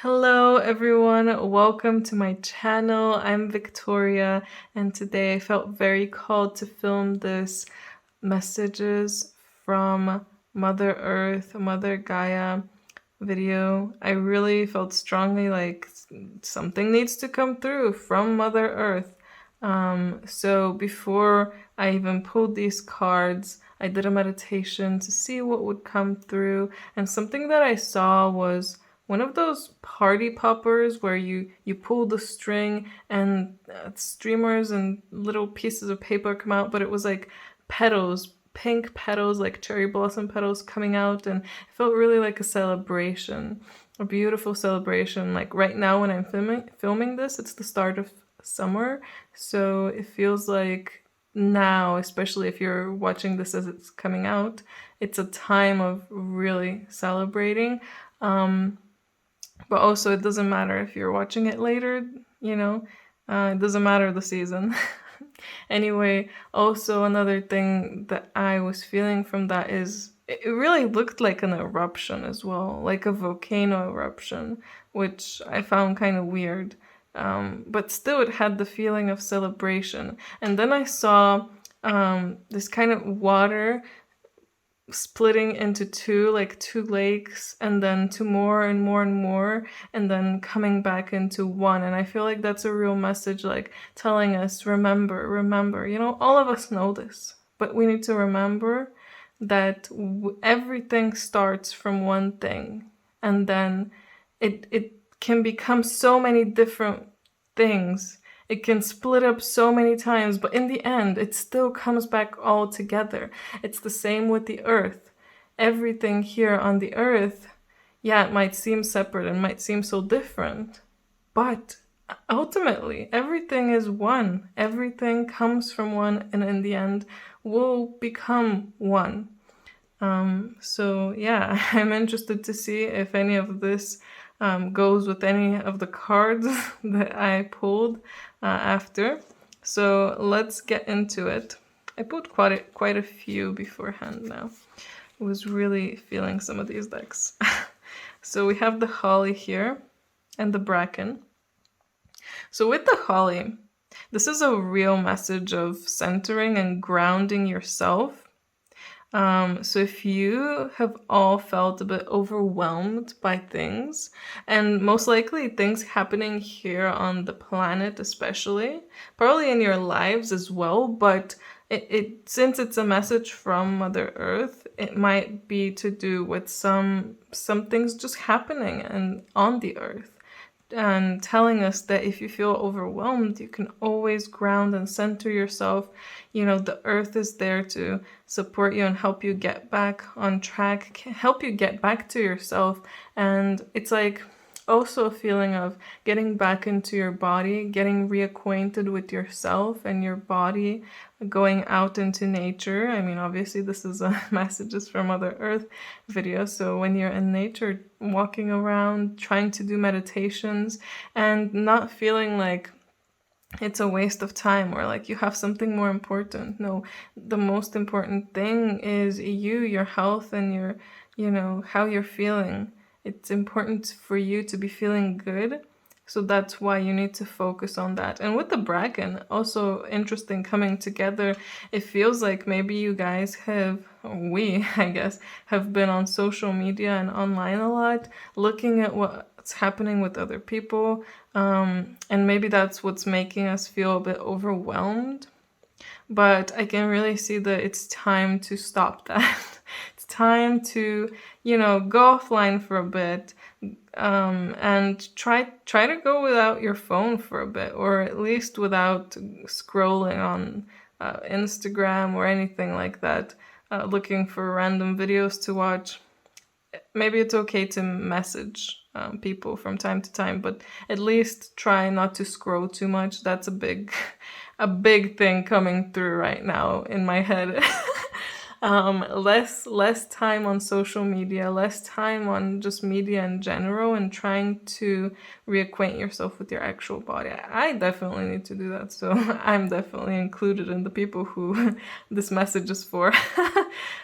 Hello everyone, welcome to my channel. I'm Victoria and today I felt very called to film this messages from Mother Earth, Mother Gaia video. I really felt strongly like something needs to come through from Mother Earth. So before I even pulled these cards, I did a meditation to see what would come through, and something that I saw was one of those party poppers where you pull the string and streamers and little pieces of paper come out, but it was like petals, pink petals, like cherry blossom petals coming out, and it felt really like a celebration, a beautiful celebration. Like right now when I'm filming this, it's the start of summer, so it feels like now, especially if you're watching this as it's coming out, it's a time of really celebrating. Um, but also, it doesn't matter if you're watching it later, you know, it doesn't matter the season. Anyway, also another thing that I was feeling from that is it really looked like an eruption as well, like a volcano eruption, which I found kind of weird. But still, it had the feeling of celebration. And then I saw this kind of water splitting into two, like two lakes, and then to more and more and more, and then coming back into one. And I feel like that's a real message, like telling us, remember, remember. You know, all of us know this, but we need to remember that everything starts from one thing, and then it can become so many different things. It can split up so many times, but in the end, it still comes back all together. It's the same with the earth. Everything here on the earth, yeah, it might seem separate and might seem so different, but ultimately, everything is one. Everything comes from one, and in the end, will become one. So yeah, I'm interested to see if any of this goes with any of the cards that I pulled after. So let's get into it. I pulled quite a few beforehand now. I was really feeling some of these decks. So we have the holly here and the bracken. So with the holly, this is a real message of centering and grounding yourself. So if you have all felt a bit overwhelmed by things, and most likely things happening here on the planet especially, probably in your lives as well, but since it's a message from Mother Earth, it might be to do with some things just happening and on the earth, and telling us that if you feel overwhelmed, you can always ground and center yourself. You know, the earth is there to support you and help you get back on track, help you get back to yourself. And it's like also a feeling of getting back into your body, getting reacquainted with yourself and your body, going out into nature. I mean, obviously this is a messages from Mother Earth video, so when you're in nature, walking around, trying to do meditations, and not feeling like it's a waste of time or like you have something more important. No, the most important thing is you, your health, and your, you know, how you're feeling. It's important for you to be feeling good. So that's why you need to focus on that. And with the bracken, also interesting coming together. It feels like maybe you guys have, or we, I guess, have been on social media and online a lot, looking at what's happening with other people. And maybe that's what's making us feel a bit overwhelmed. But I can really see that it's time to stop that. It's time to, you know, go offline for a bit, and try to go without your phone for a bit, or at least without scrolling on Instagram or anything like that, looking for random videos to watch. Maybe it's okay to message people from time to time, but at least try not to scroll too much. That's a big a big thing coming through right now in my head. Less time on social media, less time on just media in general, and trying to reacquaint yourself with your actual body. I definitely need to do that, so I'm definitely included in the people who this message is for.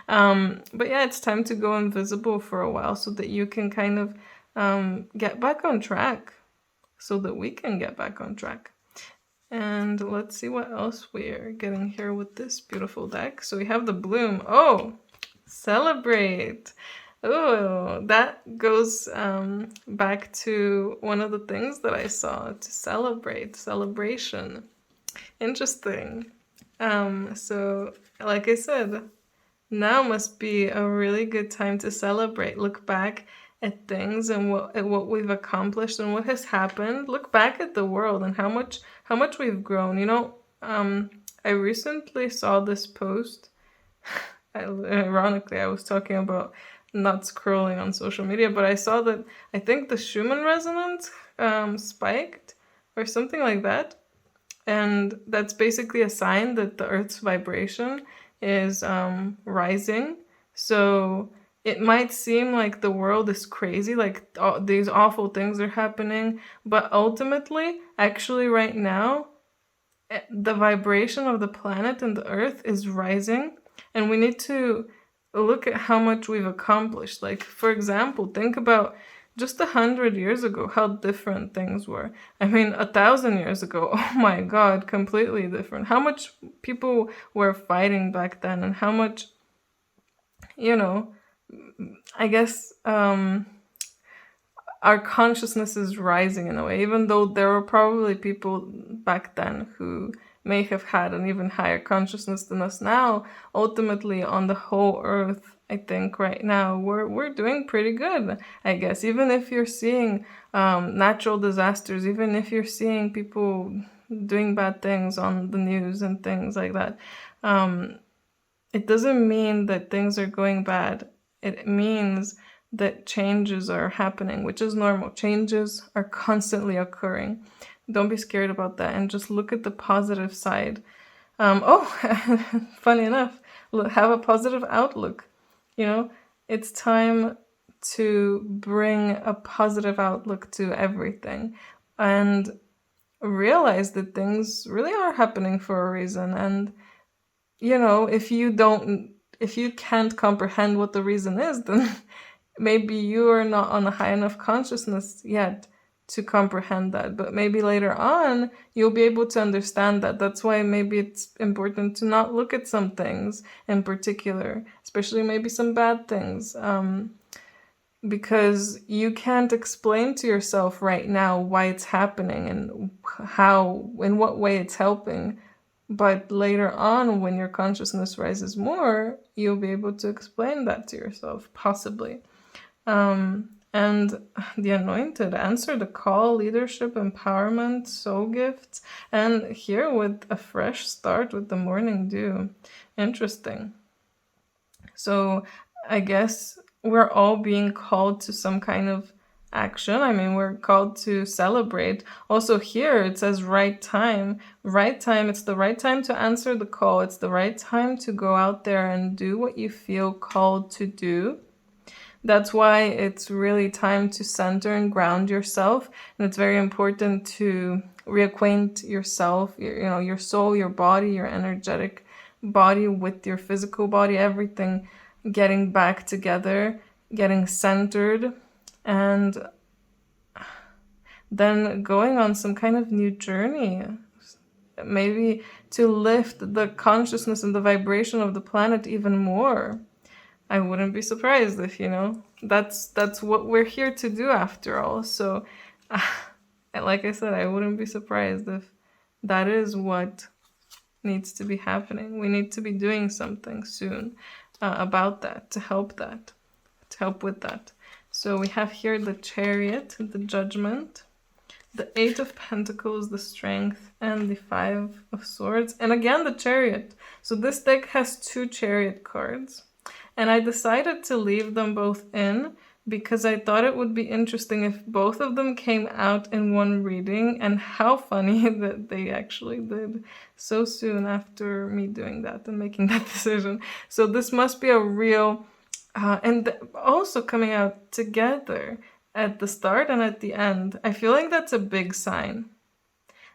But yeah, it's time to go invisible for a while so that you can kind of get back on track so that we can get back on track. And let's see what else we're getting here with this beautiful deck. So we have the bloom. Oh, celebrate. Oh, that goes back to one of the things that I saw, to celebrate, celebration. Interesting. So like I said, now must be a really good time to celebrate. Look back at things and what we've accomplished and what has happened. Look back at the world and how much we've grown. You know, I recently saw this post. Ironically, I was talking about not scrolling on social media, but I saw that I think the Schumann resonance spiked or something like that. And that's basically a sign that the Earth's vibration is rising. So it might seem like the world is crazy, like these awful things are happening, but ultimately, actually right now, the vibration of the planet and the Earth is rising, and we need to look at how much we've accomplished. Like, for example, think about just 100 years ago, how different things were. I mean, 1,000 years ago, oh my God, completely different. How much people were fighting back then, and how much, you know, I guess our consciousness is rising in a way, even though there were probably people back then who may have had an even higher consciousness than us now. Ultimately, on the whole Earth, I think right now we're doing pretty good, I guess. Even if you're seeing natural disasters, even if you're seeing people doing bad things on the news and things like that, it doesn't mean that things are going bad. It means that changes are happening, which is normal. Changes are constantly occurring. Don't be scared about that, and just look at the positive side. Funny enough, have a positive outlook. You know, it's time to bring a positive outlook to everything and realize that things really are happening for a reason. And, you know, if you can't comprehend what the reason is, then maybe you are not on a high enough consciousness yet to comprehend that, but maybe later on you'll be able to understand that. That's why maybe it's important to not look at some things in particular, especially maybe some bad things, because you can't explain to yourself right now why it's happening and in what way it's helping. But later on, when your consciousness rises more, you'll be able to explain that to yourself, possibly. And the anointed, answer the call, leadership, empowerment, soul gifts, and here with a fresh start with the morning dew. Interesting. So I guess we're all being called to some kind of action. I mean, we're called to celebrate. Also here it says right time. Right time, it's the right time to answer the call. It's the right time to go out there and do what you feel called to do. That's why it's really time to center and ground yourself. And it's very important to reacquaint yourself, your soul, your body, your energetic body with your physical body, everything getting back together, getting centered, and then going on some kind of new journey. Maybe to lift the consciousness and the vibration of the planet even more. I wouldn't be surprised if, that's what we're here to do after all. So, like I said, I wouldn't be surprised if that is what needs to be happening. We need to be doing something soon about that, to help with that. So we have here the Chariot, the Judgment, the Eight of Pentacles, the Strength, and the Five of Swords. And again, the Chariot. So this deck has 2 Chariot cards. And I decided to leave them both in because I thought it would be interesting if both of them came out in one reading, and how funny that they actually did so soon after me doing that and making that decision. So this must be a real, and also coming out together at the start and at the end. I feel like that's a big sign.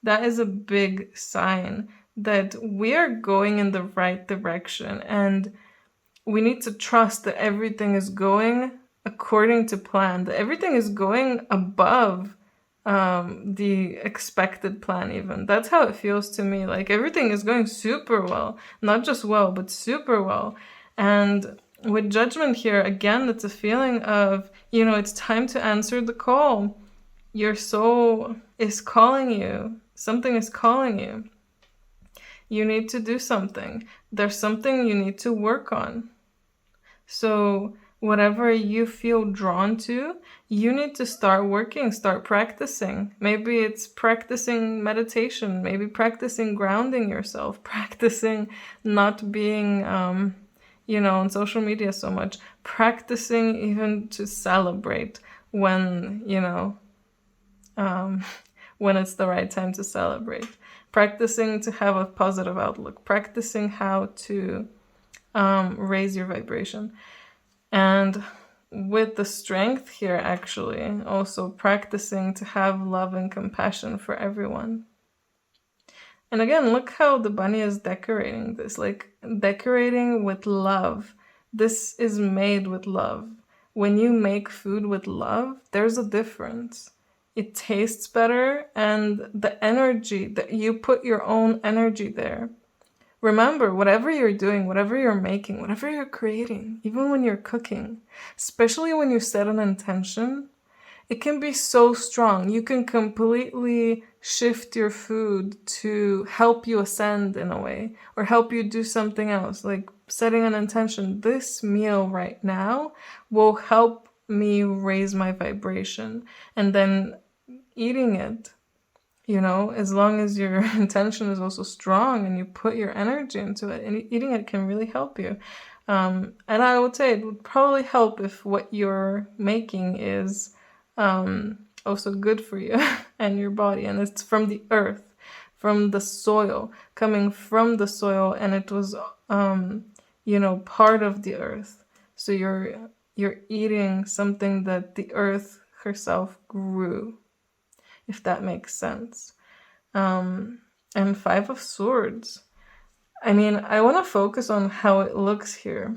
That is a big sign that we are going in the right direction, and we need to trust that everything is going according to plan, that everything is going above the expected plan. Even that's how it feels to me. Like everything is going super well, not just well, but super well. And with judgment here, again, it's a feeling of, it's time to answer the call. Your soul is calling you. Something is calling you. You need to do something. There's something you need to work on. So whatever you feel drawn to, you need to start working, start practicing. Maybe it's practicing meditation, maybe practicing grounding yourself, practicing not being, on social media so much, practicing even to celebrate when, when it's the right time to celebrate, practicing to have a positive outlook, practicing how to raise your vibration. And with the strength here, actually, also practicing to have love and compassion for everyone. And again, look how the bunny is decorating this, like decorating with love. This is made with love. When you make food with love, there's a difference. It tastes better, and the energy that you put your own energy there. Remember, whatever you're doing, whatever you're making, whatever you're creating, even when you're cooking, especially when you set an intention, it can be so strong. You can completely shift your food to help you ascend in a way, or help you do something else, like setting an intention. This meal right now will help me raise my vibration, and then eating it, as long as your intention is also strong and you put your energy into it, and eating it can really help you. And I would say it would probably help if what you're making is also good for you and your body, and it's from the earth, from the soil, coming from the soil, and it was part of the earth. So you're eating something that the earth herself grew, if that makes sense. And 5 of Swords. I mean, I want to focus on how it looks here.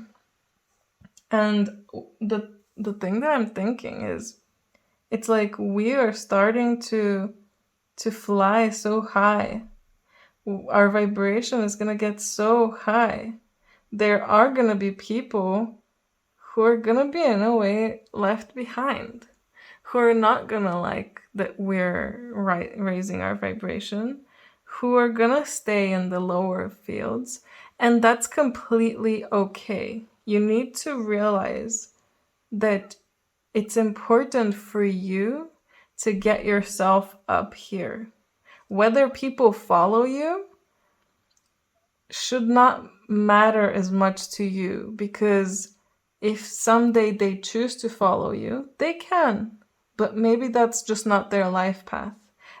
And the thing that I'm thinking is, it's like we are starting to fly so high. Our vibration is going to get so high. There are going to be people who are going to be, in a way, left behind, who are not going to like that we're raising our vibration, who are going to stay in the lower fields. And that's completely okay. You need to realize that it's important for you to get yourself up here. Whether people follow you should not matter as much to you, because if someday they choose to follow you, they can. But maybe that's just not their life path.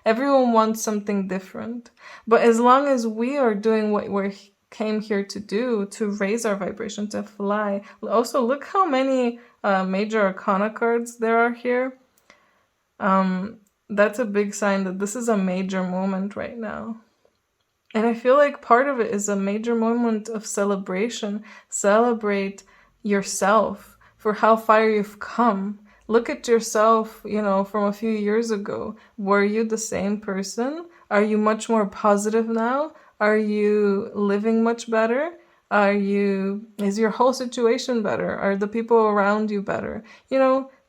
Everyone wants something different. But as long as we are doing what we came here to do, to raise our vibration, to fly. Also, look how many major arcana cards there are here. That's a big sign that this is a major moment right now. And I feel like part of it is a major moment of celebration. Celebrate yourself for how far you've come. Look at yourself, from a few years ago. Were you the same person? Are you much more positive now? Are you living much better? Is your whole situation better? Are the people around you better?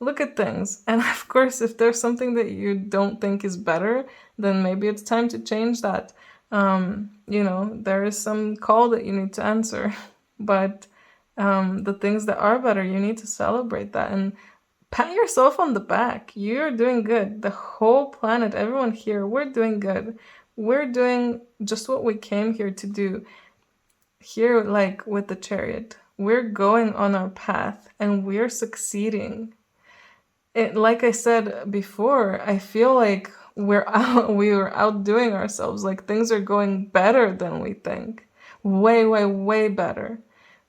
Look at things. And of course, if there's something that you don't think is better, then maybe it's time to change that. There is some call that you need to answer. But the things that are better, you need to celebrate that and pat yourself on the back. You're doing good. The whole planet, everyone here, we're doing good. We're doing just what we came here to do. Here, like with the Chariot, we're going on our path and we're succeeding. Like I said before, I feel like we were outdoing ourselves. Like things are going better than we think. Way, way, way better.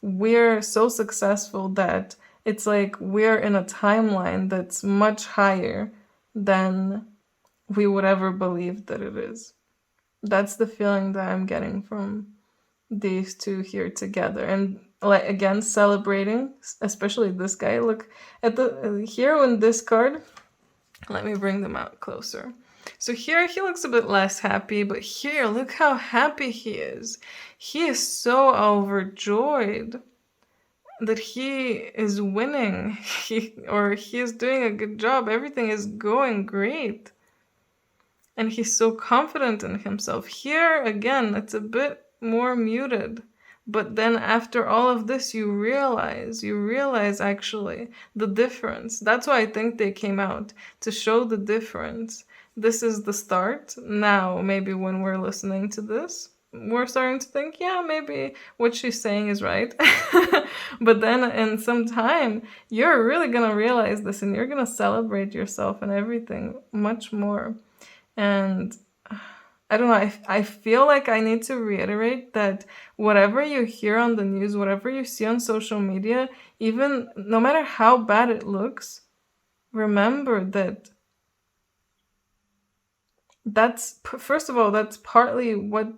We're so successful that it's like we're in a timeline that's much higher than we would ever believe that it is. That's the feeling that I'm getting from these two here together. And like again celebrating, especially this guy. Look at the here in this card. Let me bring them out closer. So here he looks a bit less happy, but here look how happy he is. He is so overjoyed that he is winning. He is doing a good job. Everything is going great. And he's so confident in himself. Here again, it's a bit more muted. But then after all of this, you realize actually the difference. That's why I think they came out, to show the difference. This is the start. Now, maybe when we're listening to this, we're starting to think, yeah, maybe what she's saying is right. But then in some time, you're really going to realize this and you're going to celebrate yourself and everything much more. And I don't know, I feel like I need to reiterate that whatever you hear on the news, whatever you see on social media, even no matter how bad it looks, remember that that's, first of all, that's partly what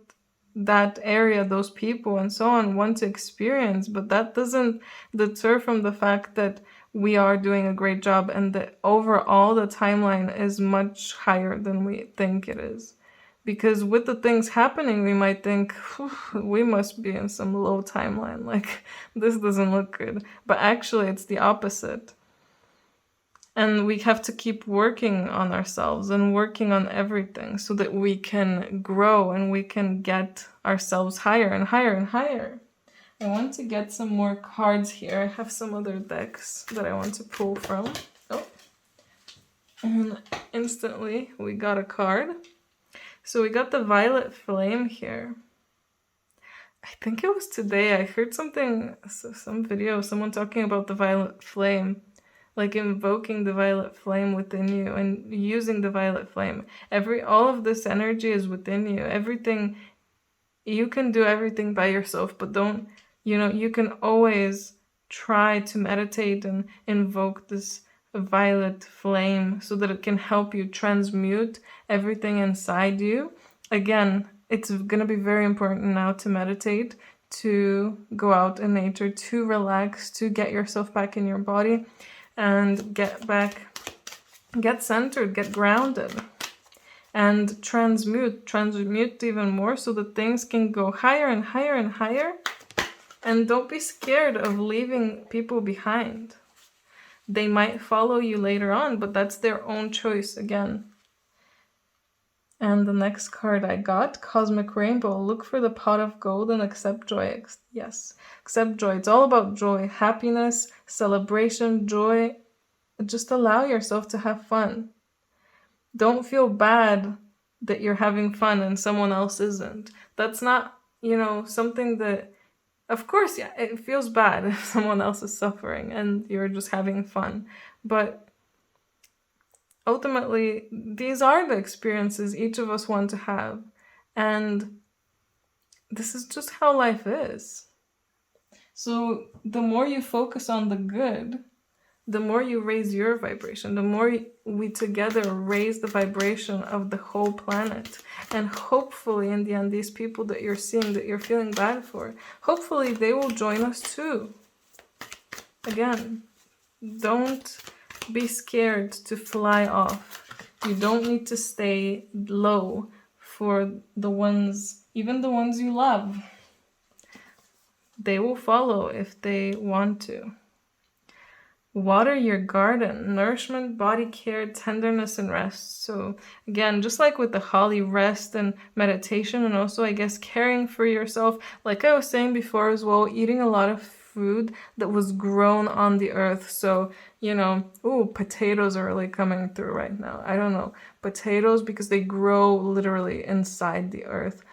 that area, those people and so on want to experience, but that doesn't deter from the fact that we are doing a great job and that overall the timeline is much higher than we think it is. Because with the things happening, we might think, we must be in some low timeline, like this doesn't look good. But actually it's the opposite. And we have to keep working on ourselves and working on everything so that we can grow and we can get ourselves higher and higher and higher. I want to get some more cards here. I have some other decks that I want to pull from. Oh. And instantly we got a card. So we got the Violet Flame here. I think it was today. I heard some video of someone talking about the Violet Flame. Like invoking the Violet Flame within you and using the Violet Flame. All of this energy is within you. Everything, you can do everything by yourself, but don't, you can always try to meditate and invoke this Violet Flame so that it can help you transmute everything inside you. Again, it's going to be very important now to meditate, to go out in nature, to relax, to get yourself back in your body and get centered, get grounded, and transmute even more so that things can go higher and higher and higher. And don't be scared of leaving people behind. They might follow you later on, but that's their own choice again. And the next card I got, Cosmic Rainbow. Look for the pot of gold and accept joy. Yes, accept joy. It's all about joy, happiness, celebration, joy. Just allow yourself to have fun. Don't feel bad that you're having fun and someone else isn't. That's not, something that, of course, yeah, it feels bad if someone else is suffering and you're just having fun. But ultimately, these are the experiences each of us want to have. And this is just how life is. So the more you focus on the good, the more you raise your vibration, the more we together raise the vibration of the whole planet. And hopefully in the end, these people that you're seeing, that you're feeling bad for, hopefully they will join us too. Again, don't be scared to fly off. You don't need to stay low for the ones, even the ones you love. They will follow if they want to. Water your garden, nourishment, body care, tenderness, and rest. So again, just like with the holly, rest and meditation, and also I guess caring for yourself. Like I was saying before as well, eating a lot of food that was grown on the earth. So, potatoes are really coming through right now. I don't know. Potatoes, because they grow literally inside the earth,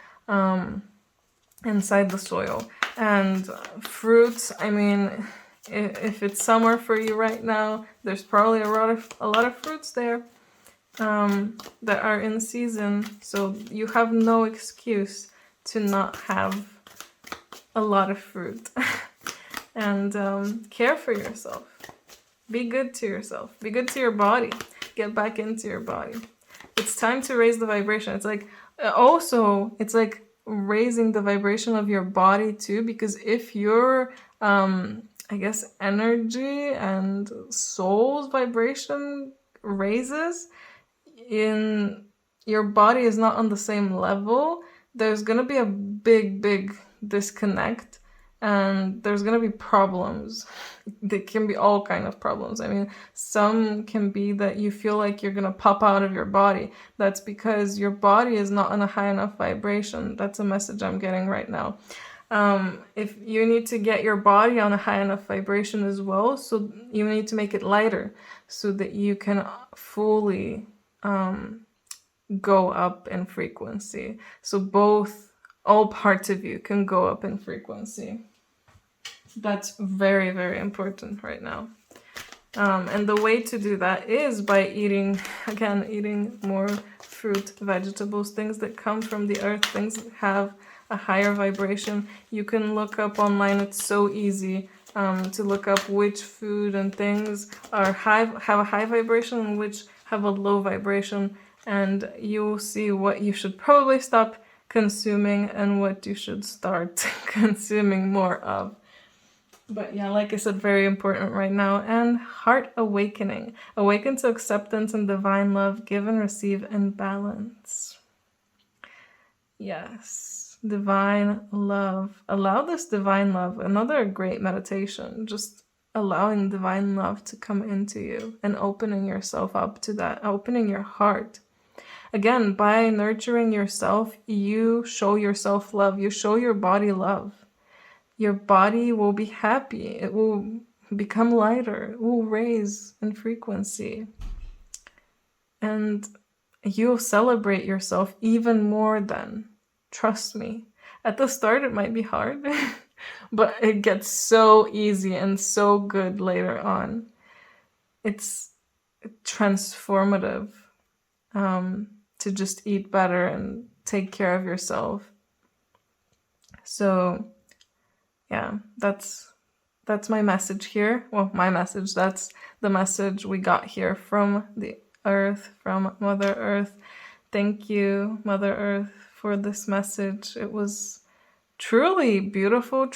inside the soil. And fruits, I mean, if it's summer for you right now, there's probably a lot of fruits there that are in season. So you have no excuse to not have a lot of fruit. And care for yourself. Be good to yourself. Be good to your body. Get back into your body. It's time to raise the vibration. It's like raising the vibration of your body too, because if you're I guess, energy and soul's vibration raises, in your body is not on the same level, there's gonna be a big disconnect, and there's gonna be problems. There can be all kind of problems. I mean, some can be that you feel like you're gonna pop out of your body. That's because your body is not on a high enough vibration. That's a message I'm getting right now. If you need to get your body on a high enough vibration as well, so you need to make it lighter so that you can fully go up in frequency. So all parts of you can go up in frequency. That's very important right now. And the way to do that is by eating more fruit, vegetables, things that come from the earth, things that have a higher vibration. You can look up online, it's so easy to look up which food and things have a high vibration and which have a low vibration, and you'll see what you should probably stop consuming and what you should start consuming more of. But yeah, like I said, very important right now. And heart awakening. Awaken to acceptance and divine love, give and receive in balance. Yes, divine love. Allow this divine love. Another great meditation. Just allowing divine love to come into you and opening yourself up to that, opening your heart. Again, by nurturing yourself, you show yourself love. You show your body love. Your body will be happy. It will become lighter. It will raise in frequency. And you'll celebrate yourself even more then. Trust me. At the start, it might be hard, but it gets so easy and so good later on. It's transformative to just eat better and take care of yourself. So yeah, that's my message here. Well, my message, that's the message we got here from the earth, from Mother Earth. Thank you, Mother Earth, for this message. It was truly beautiful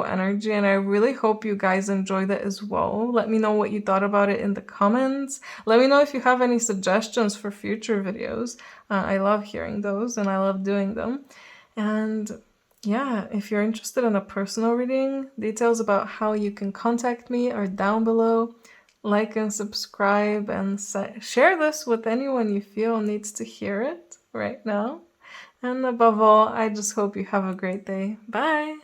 energy, and I really hope you guys enjoyed it as well. Let me know what you thought about it in the comments. Let me know if you have any suggestions for future videos. I love hearing those and I love doing them. And yeah, if you're interested in a personal reading, details about how you can contact me are down below. Like and subscribe and share this with anyone you feel needs to hear it right now. And above all, I just hope you have a great day. Bye!